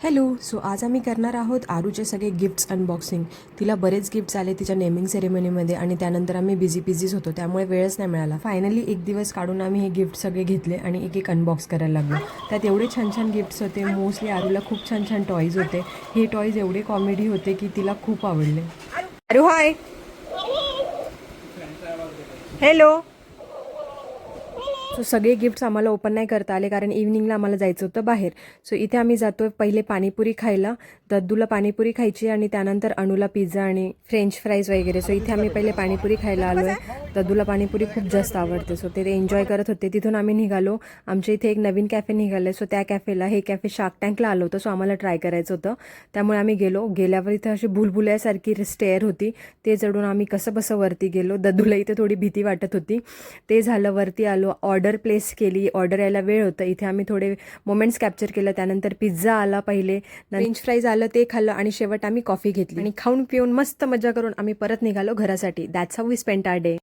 Hello. So आज आम्ही करणार आहोत आरूचे सगळे गिफ्ट्स अनबॉक्सिंग. तिला बरेच गिफ्ट्स आले तिच्या नेमिंग सेरेमनीमध्ये आणि त्यानंतर आम्ही बिझीच होतो, त्यामुळे वेळच नाही मिळाला. फायनली एक दिवस काढून आम्ही हे गिफ्ट सगळे घेतले आणि एक एक अनबॉक्स करायला लागलो. त्यात एवढे छान छान गिफ्ट्स होते. मोस्टली आरूला खूप छान छान टॉईज होते. हे टॉईज एवढे कॉमेडी होते की तिला खूप आवडले. आरू हाय. हॅलो. सो सगळे गिफ्ट्स आम्हाला ओपन नाही करता आले कारण इव्हनिंगला आम्हाला जायचं होतं बाहेर. सो इथे आम्ही जातोय पहिले पाणीपुरी खायला. दद्दूला पाणीपुरी खायची आणि त्यानंतर अनुला पिझ्झा आणि फ्रेंच फ्राईज वगैरे. सो इथे आम्ही पहिले पाणीपुरी खायला आलोय. दद्दूला पाणीपुरी खूप जास्त आवडते, सो ते एन्जॉय करत होते. तिथून आम्ही निघालो. आमच्या इथे एक नवीन कॅफे निघाले, सो त्या कॅफेला, हे कॅफे शार्क टँकला आलं होतं, सो आम्हाला ट्राय करायचं होतं. त्यामुळे आम्ही गेलो. गेल्यावर इथे अशी भुलभुल्यासारखी स्टेअर होती, ते चढून आम्ही कसं बसं वरती गेलो. दद्दूला इथे थोडी भीती वाटत होती. ते झालं, वरती आलो. ऑर्डर प्लेस केली. ऑर्डर यायला वेळ होता. इथे आम्ही थोडे मोमेंट्स कॅप्चर केलं. त्यानंतर पिझ्झा आला पहिले, फ्रेंच फ्राईज आलं, ते खाल्लं आणि शेवट आम्ही कॉफी घेतली आणि खाऊन पिऊन मस्त मजा करून आम्ही परत निघालो घरासाठी. That's how we spent our day.